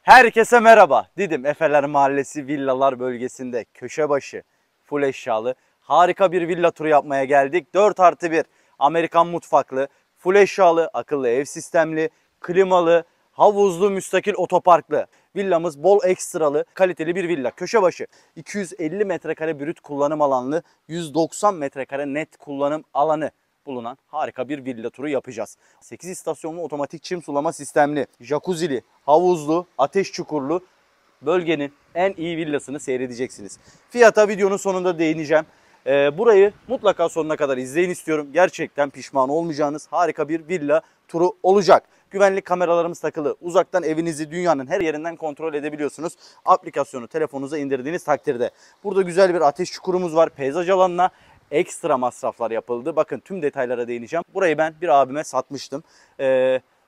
Herkese merhaba. Didim Efeler Mahallesi Villalar bölgesinde köşe başı full eşyalı harika bir villa turu yapmaya geldik. 4+1 Amerikan mutfaklı, full eşyalı, akıllı ev sistemli, klimalı, havuzlu, müstakil otoparklı. Villamız bol ekstralı, kaliteli bir villa. Köşe başı 250 metrekare brüt kullanım alanlı, 190 metrekare net kullanım alanı bulunan harika bir villa turu yapacağız. 8 istasyonlu otomatik çim sulama sistemli, jacuzzi'li, havuzlu, ateş çukurlu bölgenin en iyi villasını seyredeceksiniz. Fiyata videonun sonunda değineceğim. Burayı mutlaka sonuna kadar izleyin istiyorum. Gerçekten pişman olmayacağınız harika bir villa turu olacak. Güvenlik kameralarımız takılı. Uzaktan evinizi dünyanın her yerinden kontrol edebiliyorsunuz. Aplikasyonu telefonunuza indirdiğiniz takdirde. Burada güzel bir ateş çukurumuz var. Peyzaj alanına ekstra masraflar yapıldı. Bakın tüm detaylara değineceğim. Burayı ben bir abime satmıştım.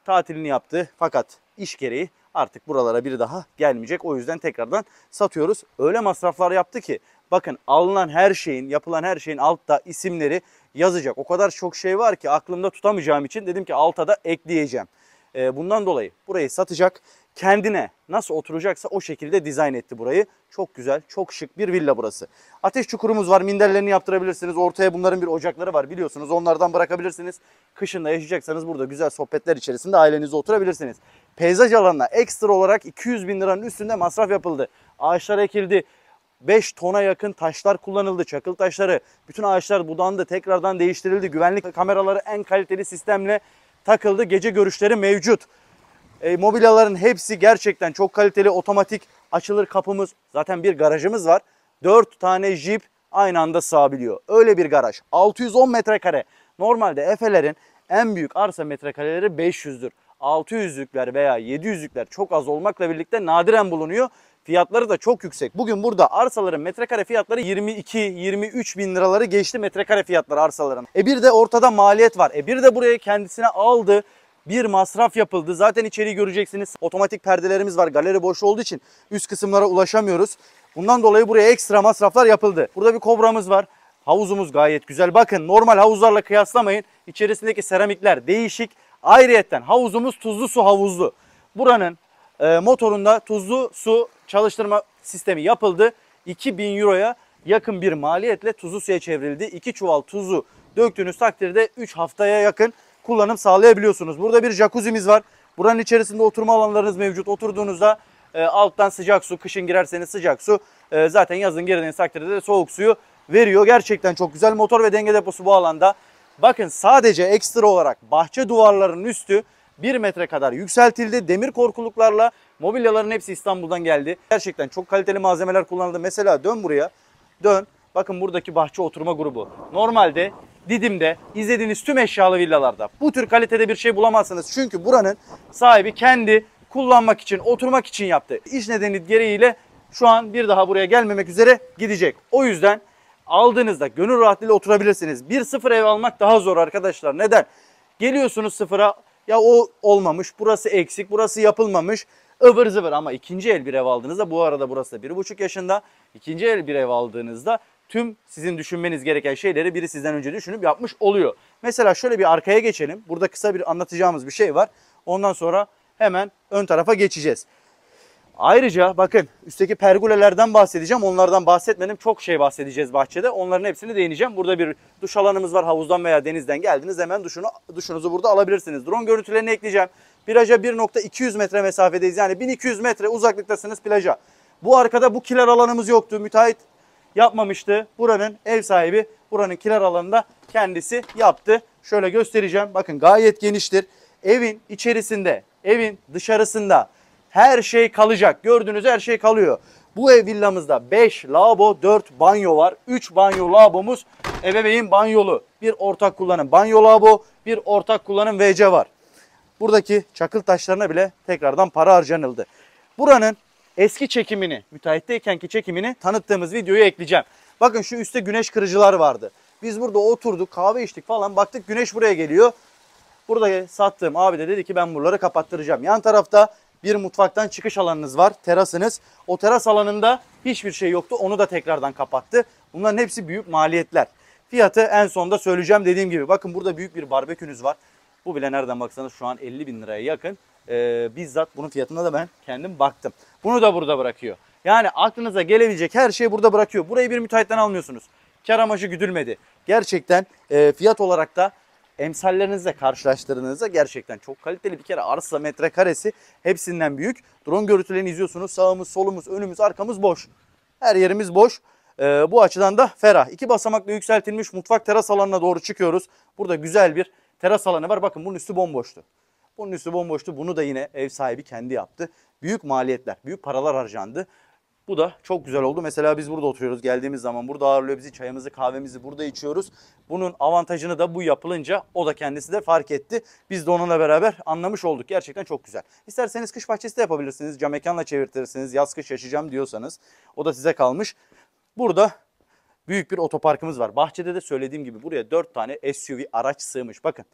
Tatilini yaptı fakat iş gereği artık buralara bir daha gelmeyecek. O yüzden tekrardan satıyoruz. Öyle masraflar yaptı ki bakın alınan her şeyin, yapılan her şeyin altta isimleri yazacak. O kadar çok şey var ki aklımda tutamayacağım için dedim ki alta da ekleyeceğim. Bundan dolayı burayı satacak. Kendine nasıl oturacaksa o şekilde dizayn etti burayı. Çok güzel, çok şık bir villa burası. Ateş çukurumuz var. Minderlerini yaptırabilirsiniz. Ortaya bunların bir ocakları var biliyorsunuz. Onlardan bırakabilirsiniz. Kışın da yaşayacaksanız burada güzel sohbetler içerisinde ailenizle oturabilirsiniz. Peyzaj alanına ekstra olarak 200 bin liranın üstünde masraf yapıldı. Ağaçlar ekildi. 5 tona yakın taşlar kullanıldı. Çakıl taşları. Bütün ağaçlar budandı. Tekrardan değiştirildi. Güvenlik kameraları en kaliteli sistemle takıldı. Gece görüşleri mevcut. Mobilyaların hepsi gerçekten çok kaliteli. Otomatik açılır kapımız. Zaten bir garajımız var. 4 tane jip aynı anda sığabiliyor. Öyle bir garaj. 610 metrekare. Normalde Efelerin en büyük arsa metrekareleri 500'dür. 600'lükler veya 700'lükler çok az olmakla birlikte nadiren bulunuyor. Fiyatları da çok yüksek. Bugün burada arsaların metrekare fiyatları 22-23 bin liraları geçti metrekare fiyatları arsaların. Bir de ortada maliyet var. Bir de buraya kendisine aldı. Bir masraf yapıldı. Zaten içeriği göreceksiniz. Otomatik perdelerimiz var. Galeri boş olduğu için üst kısımlara ulaşamıyoruz. Bundan dolayı buraya ekstra masraflar yapıldı. Burada bir kobramız var. Havuzumuz gayet güzel. Bakın normal havuzlarla kıyaslamayın. İçerisindeki seramikler değişik. Ayrıyeten havuzumuz tuzlu su havuzlu. Buranın motorunda tuzlu su çalıştırma sistemi yapıldı. 2000 euroya yakın bir maliyetle tuzlu suya çevrildi. 2 çuval tuzu döktüğünüz takdirde 3 haftaya yakın kullanım sağlayabiliyorsunuz. Burada bir jacuzzi'miz var. Buranın içerisinde oturma alanlarınız mevcut. Oturduğunuzda alttan sıcak su, kışın girerseniz sıcak su. Zaten yazın girdiğiniz takdirde de soğuk suyu veriyor. Gerçekten çok güzel. Motor ve denge deposu bu alanda. Bakın sadece ekstra olarak bahçe duvarlarının üstü 1 metre kadar yükseltildi. Demir korkuluklarla mobilyaların hepsi İstanbul'dan geldi. Gerçekten çok kaliteli malzemeler kullanıldı. Mesela dön buraya. Dön. Bakın buradaki bahçe oturma grubu. Normalde Didim'de izlediğiniz tüm eşyalı villalarda bu tür kalitede bir şey bulamazsınız. Çünkü buranın sahibi kendi kullanmak için, oturmak için yaptı. İş nedeni gereğiyle şu an bir daha buraya gelmemek üzere gidecek. O yüzden aldığınızda gönül rahatlığıyla oturabilirsiniz. 1-0 ev almak daha zor arkadaşlar. Neden? Geliyorsunuz sıfıra, ya o olmamış, burası eksik, burası yapılmamış, ıvır zıvır. Ama ikinci el bir ev aldığınızda, bu arada burası da 1,5 yaşında, ikinci el bir ev aldığınızda tüm sizin düşünmeniz gereken şeyleri biri sizden önce düşünüp yapmış oluyor. Mesela şöyle bir arkaya geçelim. Burada kısa bir anlatacağımız bir şey var. Ondan sonra hemen ön tarafa geçeceğiz. Ayrıca bakın üstteki pergolelerden bahsedeceğim. Onlardan bahsetmedim. Çok şey bahsedeceğiz bahçede. Onların hepsini değineceğim. Burada bir duş alanımız var. Havuzdan veya denizden geldiniz hemen duşunuzu burada alabilirsiniz. Drone görüntülerini ekleyeceğim. Plaja 1,200 metre mesafedeyiz. Yani 1200 metre uzaklıktasınız plaja. Bu arkada bu kiler alanımız yoktu. Müteahhit yapmamıştı. Buranın ev sahibi buranın kiler alanında kendisi yaptı. Şöyle göstereceğim. Bakın gayet geniştir. Evin içerisinde, evin dışarısında her şey kalacak. Gördüğünüz her şey kalıyor. Bu ev villamızda 5 lavabo, 4 banyo var. 3 banyo lavabomuz ebeveyn banyolu. Bir ortak kullanım banyo lavabo, bir ortak kullanım WC var. Buradaki çakıl taşlarına bile tekrardan para harcanıldı. Buranın eski çekimini, müteahhitteykenki çekimini tanıttığımız videoyu ekleyeceğim. Bakın şu üstte güneş kırıcılar vardı. Biz burada oturduk, kahve içtik falan. Baktık güneş buraya geliyor. Burada sattığım abi de dedi ki ben buraları kapattıracağım. Yan tarafta bir mutfaktan çıkış alanınız var, terasınız. O teras alanında hiçbir şey yoktu. Onu da tekrardan kapattı. Bunların hepsi büyük maliyetler. Fiyatı en sonda söyleyeceğim dediğim gibi. Bakın burada büyük bir barbekünüz var. Bu bile nereden baksanız şu an 50 bin liraya yakın Bizzat bunun fiyatına da ben kendim baktım. Bunu da burada bırakıyor. Yani aklınıza gelebilecek her şeyi burada bırakıyor. Burayı bir müteahhitten almıyorsunuz. Kar amacı güdülmedi. Gerçekten fiyat olarak da emsallerinizle karşılaştırdığınızda gerçekten çok kaliteli. Bir kere arsa metrekaresi hepsinden büyük. Drone görüntülerini izliyorsunuz. Sağımız, solumuz, önümüz, arkamız boş. Her yerimiz boş. Bu açıdan da ferah. 2 basamaklı yükseltilmiş mutfak teras alanına doğru çıkıyoruz. Burada güzel bir teras alanı var. Bakın bunun üstü bomboştu. Bunun üstü bomboştu. Bunu da yine ev sahibi kendi yaptı. Büyük maliyetler, büyük paralar harcandı. Bu da çok güzel oldu. Mesela biz burada oturuyoruz. Geldiğimiz zaman burada ağırlıyor bizi. Çayımızı, kahvemizi burada içiyoruz. Bunun avantajını da bu yapılınca o da kendisi de fark etti. Biz de onunla beraber anlamış olduk. Gerçekten çok güzel. İsterseniz kış bahçesi de yapabilirsiniz. Cam mekanla çevirtirsiniz. Yaz kış yaşayacağım diyorsanız o da size kalmış. Burada büyük bir otoparkımız var. Bahçede de söylediğim gibi buraya 4 tane SUV araç sığmış. Bakın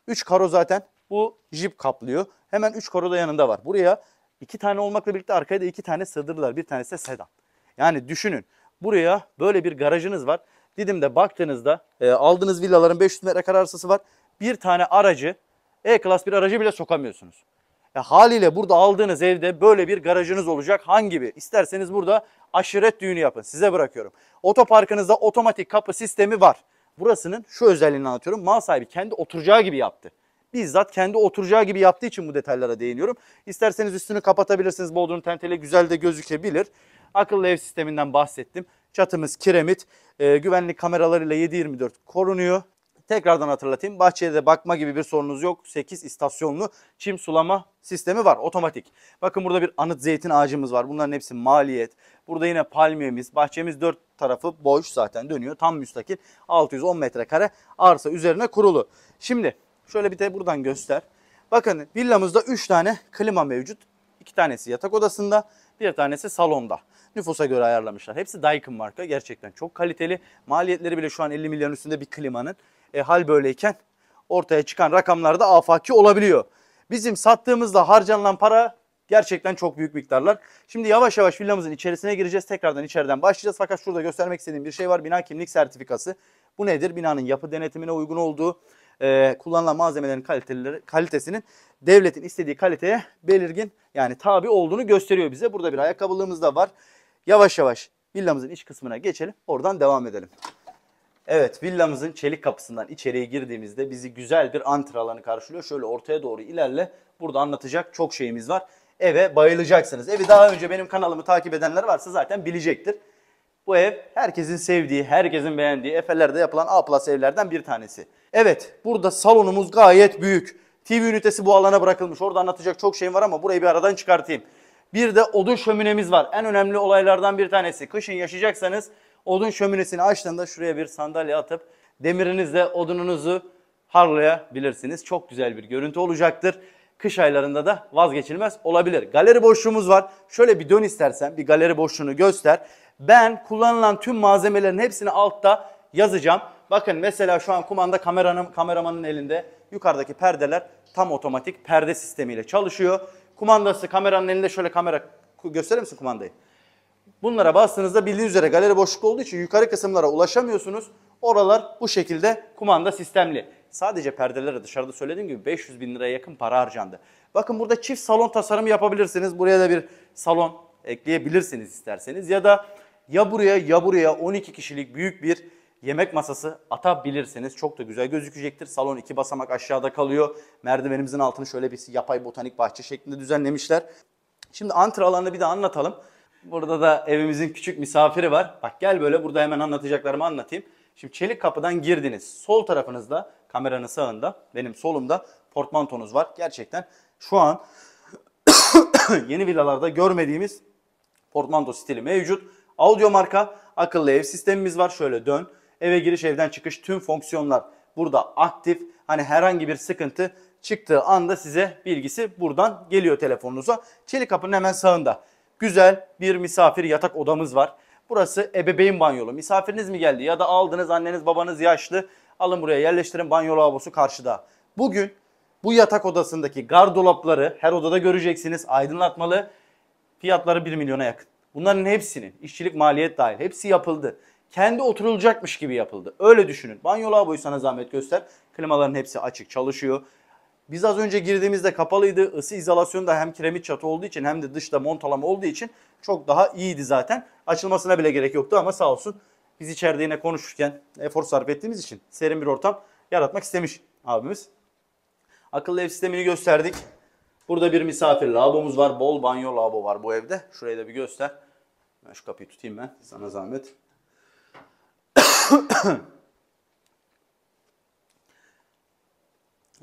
3 karo zaten bu Jeep kaplıyor. Hemen 3 karo da yanında var. Buraya 2 tane olmakla birlikte arkaya da 2 tane sığdırdılar. Bir tanesi de sedan. Yani düşünün buraya böyle bir garajınız var. Didim'de baktığınızda aldığınız villaların 500 metrekare arsası var. Bir tane aracı E-Class bir aracı bile sokamıyorsunuz. Haliyle burada aldığınız evde böyle bir garajınız olacak. Hangi bir? İsterseniz burada aşiret düğünü yapın. Size bırakıyorum. Otoparkınızda otomatik kapı sistemi var. Burasının şu özelliğini anlatıyorum. Mal sahibi kendi oturacağı gibi yaptı. Bizzat kendi oturacağı gibi yaptığı için bu detaylara değiniyorum. İsterseniz üstünü kapatabilirsiniz. Bodrum tenteli güzel de gözükebilir. Akıllı ev sisteminden bahsettim. Çatımız kiremit. Güvenlik kameralarıyla 7/24 korunuyor. Tekrardan hatırlatayım. Bahçeye de bakma gibi bir sorunuz yok. 8 istasyonlu çim sulama sistemi var. Otomatik. Bakın burada bir anıt zeytin ağacımız var. Bunların hepsi maliyet. Burada yine palmiyemiz. Bahçemiz 4 tarafı boş zaten dönüyor. Tam müstakil. 610 metrekare arsa üzerine kurulu. Şimdi şöyle bir de buradan göster. Bakın villamızda 3 tane klima mevcut. 2 tanesi yatak odasında. Bir tanesi salonda. Nüfusa göre ayarlamışlar. Hepsi Daikin marka. Gerçekten çok kaliteli. Maliyetleri bile şu an 50 milyon üstünde bir klimanın. Hal böyleyken ortaya çıkan rakamlar da afaki olabiliyor. Bizim sattığımızda harcanılan para gerçekten çok büyük miktarlar. Şimdi yavaş yavaş villamızın içerisine gireceğiz. Tekrardan içeriden başlayacağız. Fakat şurada göstermek istediğim bir şey var. Bina kimlik sertifikası. Bu nedir? Binanın yapı denetimine uygun olduğu, kullanılan malzemelerin kalitesinin devletin istediği kaliteye belirgin yani tabi olduğunu gösteriyor bize. Burada bir ayakkabılığımız da var. Yavaş yavaş villamızın iç kısmına geçelim. Oradan devam edelim. Evet, villamızın çelik kapısından içeriye girdiğimizde bizi güzel bir antre alanı karşılıyor. Şöyle ortaya doğru ilerle. Burada anlatacak çok şeyimiz var. Eve bayılacaksınız. Evi daha önce benim kanalımı takip edenler varsa zaten bilecektir. Bu ev herkesin sevdiği, herkesin beğendiği Efe'lerde yapılan A+ evlerden bir tanesi. Evet, burada salonumuz gayet büyük. TV ünitesi bu alana bırakılmış. Orada anlatacak çok şeyim var ama burayı bir aradan çıkartayım. Bir de odun şöminemiz var. En önemli olaylardan bir tanesi. Kışın yaşayacaksanız odun şöminesini açtığında şuraya bir sandalye atıp demirinizle odununuzu harlayabilirsiniz. Çok güzel bir görüntü olacaktır. Kış aylarında da vazgeçilmez olabilir. Galeri boşluğumuz var. Şöyle bir dön istersen, bir galeri boşluğunu göster. Ben kullanılan tüm malzemelerin hepsini altta yazacağım. Bakın mesela şu an kumanda kameramanın elinde. Yukarıdaki perdeler tam otomatik perde sistemiyle çalışıyor. Kumandası kameranın elinde, şöyle kamera gösterir misin kumandayı? Bunlara bastığınızda bildiğiniz üzere galeri boşluk olduğu için yukarı kısımlara ulaşamıyorsunuz. Oralar bu şekilde kumanda sistemli. Sadece perdelere dışarıda söylediğim gibi 500 bin liraya yakın para harcandı. Bakın burada çift salon tasarımı yapabilirsiniz. Buraya da bir salon ekleyebilirsiniz isterseniz. Ya da ya buraya 12 kişilik büyük bir yemek masası atabilirsiniz. Çok da güzel gözükecektir. Salon 2 basamak aşağıda kalıyor. Merdivenimizin altını şöyle bir yapay botanik bahçe şeklinde düzenlemişler. Şimdi antre alanını bir de anlatalım. Burada da evimizin küçük misafiri var. Bak gel böyle, burada hemen anlatacaklarımı anlatayım. Şimdi çelik kapıdan girdiniz. Sol tarafınızda, kameranın sağında, benim solumda portmantonuz var. Gerçekten şu an yeni villalarda görmediğimiz portmanto stili mevcut. Audio marka akıllı ev sistemimiz var. Şöyle dön. Eve giriş, evden çıkış, tüm fonksiyonlar burada aktif. Hani herhangi bir sıkıntı çıktığı anda size bilgisi buradan geliyor telefonunuza. Çelik kapının hemen sağında güzel bir misafir yatak odamız var. Burası ebeveyn banyolu. Misafiriniz mi geldi ya da aldınız, anneniz babanız yaşlı, alın buraya yerleştirin, banyo lavabosu karşıda. Bugün bu yatak odasındaki gardolapları her odada göreceksiniz, aydınlatmalı. Fiyatları 1 milyona yakın. Bunların hepsinin işçilik maliyet dahil hepsi yapıldı. Kendi oturulacakmış gibi yapıldı. Öyle düşünün. Banyo lavaboyu sana zahmet göster. Klimaların hepsi açık çalışıyor. Biz az önce girdiğimizde kapalıydı. Isı izolasyonu da hem kiremit çatı olduğu için hem de dışta montalama olduğu için çok daha iyiydi zaten. Açılmasına bile gerek yoktu ama sağ olsun biz içeride yine konuşurken efor sarf ettiğimiz için serin bir ortam yaratmak istemiş abimiz. Akıllı ev sistemini gösterdik. Burada bir misafir lavabomuz var. Bol banyo lavabo var bu evde. Şurayı da bir göster. Ben şu kapıyı tutayım ben. Sana zahmet.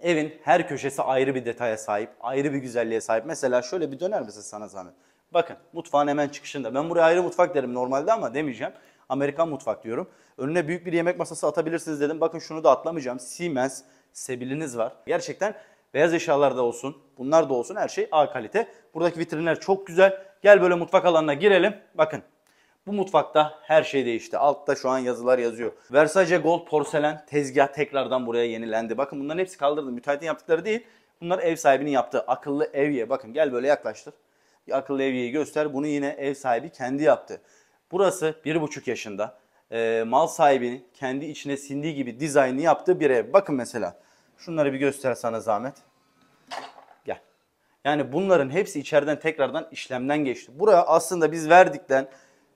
Evin her köşesi ayrı bir detaya sahip. Ayrı bir güzelliğe sahip. Mesela şöyle bir döner misin sana zahmet? Bakın mutfağın hemen çıkışında. Ben buraya ayrı mutfak derim normalde ama demeyeceğim. Amerikan mutfak diyorum. Önüne büyük bir yemek masası atabilirsiniz dedim. Bakın şunu da atlamayacağım. Siemens sebiliniz var. Gerçekten beyaz eşyalar da olsun, bunlar da olsun her şey A kalite. Buradaki vitrinler çok güzel. Gel böyle mutfak alanına girelim. Bakın bu mutfakta her şey değişti. Altta şu an yazılar yazıyor. Versace Gold porselen tezgah tekrardan buraya yenilendi. Bakın bunların hepsi kaldırıldı. Müteahhitin yaptıkları değil. Bunlar ev sahibinin yaptığı akıllı evye. Bakın gel böyle yaklaştır. Bir akıllı evyeyi göster. Bunu yine ev sahibi kendi yaptı. Burası 1,5 yaşında. Mal sahibinin kendi içine sindiği gibi dizaynını yaptığı bir ev. Bakın mesela. Şunları bir göster sana zahmet. Gel. Yani bunların hepsi içeriden tekrardan işlemden geçti. Buraya aslında biz verdikten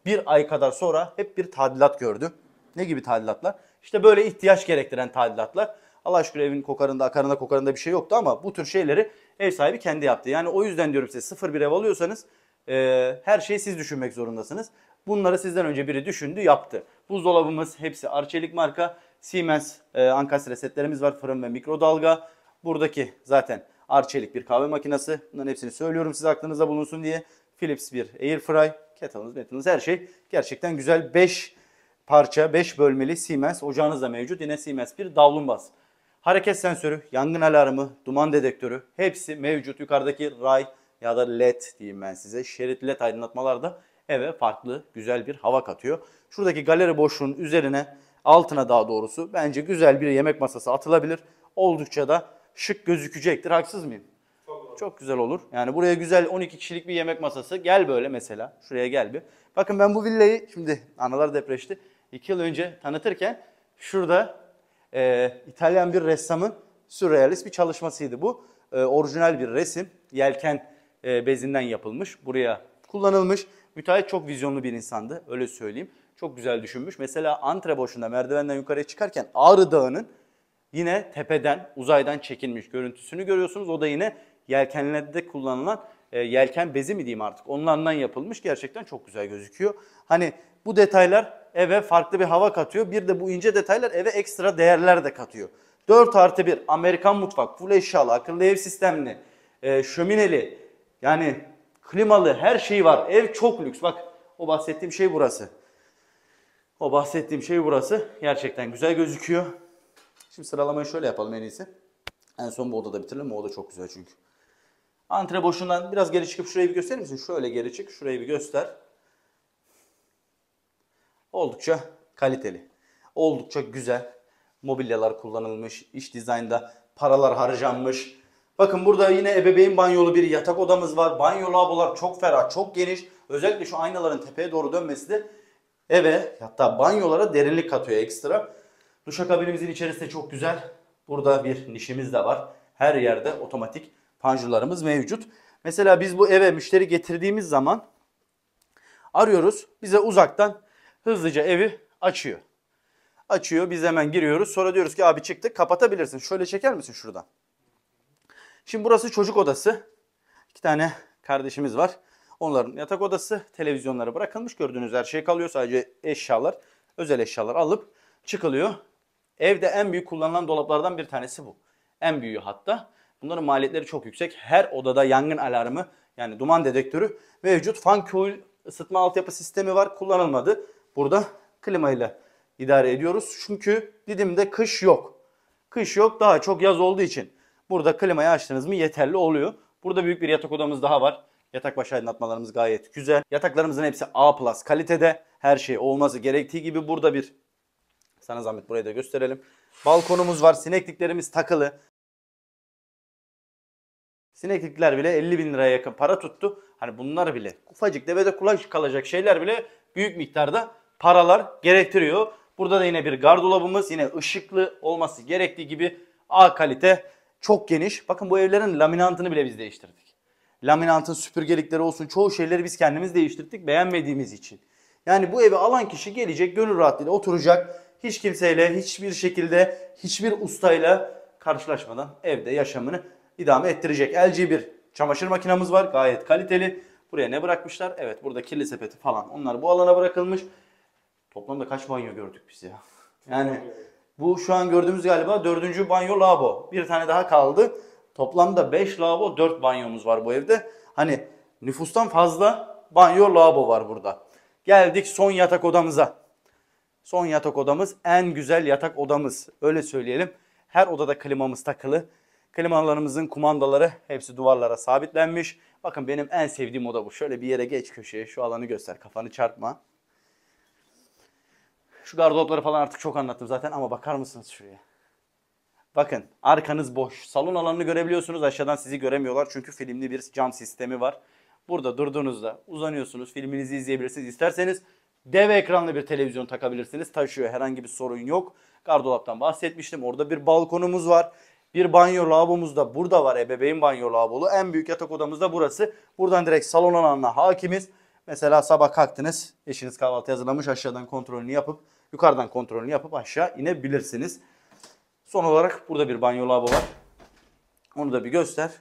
bir ay kadar sonra hep bir tadilat gördü. Ne gibi tadilatlar? İşte böyle ihtiyaç gerektiren tadilatlar. Allah şükür evin kokarında, akarında, kokarında bir şey yoktu ama bu tür şeyleri ev sahibi kendi yaptı. Yani o yüzden diyorum size sıfır bir ev alıyorsanız her şeyi siz düşünmek zorundasınız. Bunları sizden önce biri düşündü, yaptı. Buzdolabımız hepsi Arçelik marka. Siemens ankastre setlerimiz var. Fırın ve mikrodalga. Buradaki zaten Arçelik bir kahve makinesi. Bunların hepsini söylüyorum size aklınızda bulunsun diye. Philips bir Airfry. Kettle'ınız, metalınız her şey gerçekten güzel. 5 parça, 5 bölmeli Siemens ocağınız da mevcut. Yine Siemens bir davlumbaz. Hareket sensörü, yangın alarmı, duman dedektörü hepsi mevcut. Yukarıdaki ray ya da led diyeyim ben size. Şerit led aydınlatmalar da eve farklı güzel bir hava katıyor. Şuradaki galeri boşluğun üzerine, altına daha doğrusu bence güzel bir yemek masası atılabilir. Oldukça da şık gözükecektir. Haksız mıyım? Çok güzel olur. Yani buraya güzel 12 kişilik bir yemek masası. Gel böyle mesela. Şuraya gel bir. Bakın ben bu villayı şimdi analar depreşti. 2 yıl önce tanıtırken şurada İtalyan bir ressamın sürrealist bir çalışmasıydı bu. Orijinal bir resim. Yelken bezinden yapılmış. Buraya kullanılmış. Müteahhit çok vizyonlu bir insandı. Öyle söyleyeyim. Çok güzel düşünmüş. Mesela antre boşunda merdivenden yukarıya çıkarken Ağrı Dağı'nın yine tepeden, uzaydan çekilmiş görüntüsünü görüyorsunuz. O da yine yelkenlerde kullanılan yelken bezi mi diyeyim artık. Onlardan yapılmış. Gerçekten çok güzel gözüküyor. Hani bu detaylar eve farklı bir hava katıyor. Bir de bu ince detaylar eve ekstra değerler de katıyor. 4+1 Amerikan mutfak, full eşyalı, akıllı ev sistemli, şömineli, yani klimalı her şey var. Ev çok lüks. Bak o bahsettiğim şey burası. O bahsettiğim şey burası. Gerçekten güzel gözüküyor. Şimdi sıralamayı şöyle yapalım en iyisi. En son bu odada bitirelim. O oda çok güzel çünkü. Antre boşluğundan biraz geri çıkıp şurayı bir gösterir misin? Şöyle geri çık. Şurayı bir göster. Oldukça kaliteli. Oldukça güzel. Mobilyalar kullanılmış. İç dizaynda paralar harcanmış. Bakın burada yine ebeveyn banyolu bir yatak odamız var. Banyo lavabolar çok ferah, çok geniş. Özellikle şu aynaların tepeye doğru dönmesi de eve hatta banyolara derinlik katıyor ekstra. Duşakabinimizin içerisi de çok güzel. Burada bir nişimiz de var. Her yerde otomatik panjurlarımız mevcut. Mesela biz bu eve müşteri getirdiğimiz zaman arıyoruz. Bize uzaktan hızlıca evi açıyor. Açıyor. Biz hemen giriyoruz. Sonra diyoruz ki abi çıktık, kapatabilirsin. Şöyle çeker misin şuradan? Şimdi burası çocuk odası. 2 tane kardeşimiz var. Onların yatak odası. Televizyonları bırakılmış. Gördüğünüz her şey kalıyor. Sadece eşyalar, özel eşyalar alıp çıkılıyor. Evde en büyük kullanılan dolaplardan bir tanesi bu. En büyüğü hatta. Bunların maliyetleri çok yüksek. Her odada yangın alarmı yani duman dedektörü mevcut. Fan coil ısıtma altyapı sistemi var. Kullanılmadı. Burada klimayla idare ediyoruz. Çünkü Didim'de kış yok. Kış yok, daha çok yaz olduğu için. Burada klimayı açtınız mı yeterli oluyor. Burada büyük bir yatak odamız daha var. Yatak başı aydınlatmalarımız gayet güzel. Yataklarımızın hepsi A+ kalitede. Her şey olması gerektiği gibi burada bir, sana zahmet burayı da gösterelim. Balkonumuz var. Sinekliklerimiz takılı. Sineklikler bile 50.000 liraya yakın para tuttu. Hani bunlar bile ufacık devede kulak kalacak şeyler bile büyük miktarda paralar gerektiriyor. Burada da yine bir gardırobumuz, yine ışıklı olması gerektiği gibi A kalite Çok geniş. Bakın bu evlerin laminantını bile biz değiştirdik. Laminantın süpürgelikleri olsun, çoğu şeyleri biz kendimiz değiştirdik beğenmediğimiz için. Yani bu evi alan kişi gelecek, gönül rahatlığıyla oturacak. Hiç kimseyle, hiçbir şekilde, hiçbir ustayla karşılaşmadan evde yaşamını idame ettirecek. LG bir çamaşır makinamız var, gayet kaliteli. Buraya ne bırakmışlar? Evet, burada kirli sepeti falan, onlar bu alana bırakılmış. Toplamda kaç banyo gördük biz ya? Yani bu şu an gördüğümüz galiba 4. banyo lavabo. Bir tane daha kaldı. Toplamda 5 lavabo, 4 banyomuz var bu evde. Hani nüfustan fazla banyo lavabo var burada. Geldik son yatak odamıza. Son yatak odamız en güzel yatak odamız. Öyle söyleyelim. Her odada klimamız takılı. Klimalarımızın kumandaları hepsi duvarlara sabitlenmiş. Bakın benim en sevdiğim oda bu. Şöyle bir yere geç köşeye, şu alanı göster. Kafanı çarpma. Şu gardıropları falan artık çok anlattım zaten ama bakar mısınız şuraya? Bakın arkanız boş. Salon alanını görebiliyorsunuz. Aşağıdan sizi göremiyorlar çünkü filmli bir cam sistemi var. Burada durduğunuzda uzanıyorsunuz. Filminizi izleyebilirsiniz. İsterseniz dev ekranlı bir televizyon takabilirsiniz. Taşıyor, herhangi bir sorun yok. Gardolaptan bahsetmiştim. Orada bir balkonumuz var. Bir banyo lavabomuz da burada var. Ebeveyn banyo lavabolu. En büyük yatak odamız da burası. Buradan direkt salon alanına hakimiz. Mesela sabah kalktınız. Eşiniz kahvaltı hazırlamış. Aşağıdan kontrolünü yapıp yukarıdan kontrolünü yapıp aşağı inebilirsiniz. Son olarak burada bir banyo lavabo var. Onu da bir göster.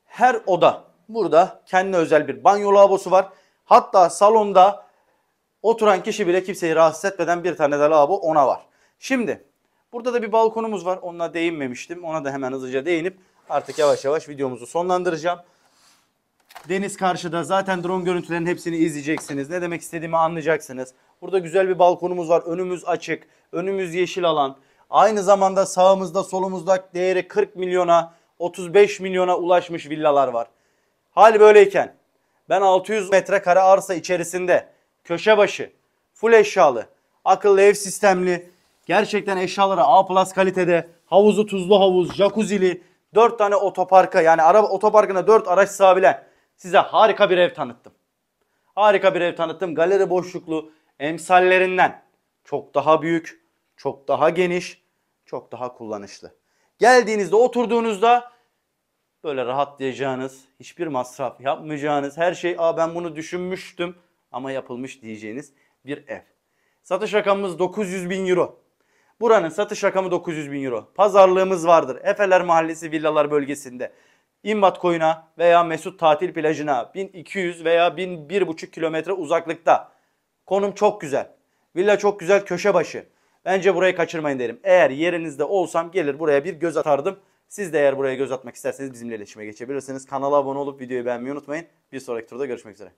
Her oda burada kendine özel bir banyo lavabosu var. Hatta salonda oturan kişi bile kimseyi rahatsız etmeden bir tane de lavabo ona var. Şimdi burada da bir balkonumuz var. Onunla değinmemiştim. Ona da hemen hızlıca değinip artık yavaş yavaş videomuzu sonlandıracağım. Deniz karşıda. Zaten drone görüntülerinin hepsini izleyeceksiniz. Ne demek istediğimi anlayacaksınız. Burada güzel bir balkonumuz var. Önümüz açık. Önümüz yeşil alan. Aynı zamanda sağımızda solumuzda değeri 40 milyona 35 milyona ulaşmış villalar var. Hal böyleyken ben 600 metrekare arsa içerisinde köşe başı, full eşyalı, akıllı ev sistemli, gerçekten eşyaları A+ kalitede, havuzu tuzlu havuz, jacuzzi'li, 4 tane otoparka, yani araba otoparkına 4 araç sığabilen size harika bir ev tanıttım. Harika bir ev tanıttım. Galeri boşluklu, emsallerinden çok daha büyük, çok daha geniş, çok daha kullanışlı. Geldiğinizde, oturduğunuzda böyle rahatlayacağınız, hiçbir masraf yapmayacağınız, her şey ben bunu düşünmüştüm ama yapılmış diyeceğiniz bir ev. Satış rakamımız 900 bin euro. Buranın satış rakamı 900 bin euro. Pazarlığımız vardır. Efeler Mahallesi Villalar bölgesinde. İmbat Koyun'a veya Mesut Tatil Plajı'na 1200 veya 1,5 kilometre uzaklıkta. Konum çok güzel. Villa çok güzel, köşe başı. Bence burayı kaçırmayın derim. Eğer yerinizde olsam gelir buraya bir göz atardım. Siz de eğer buraya göz atmak isterseniz bizimle iletişime geçebilirsiniz. Kanala abone olup videoyu beğenmeyi unutmayın. Bir sonraki turda görüşmek üzere.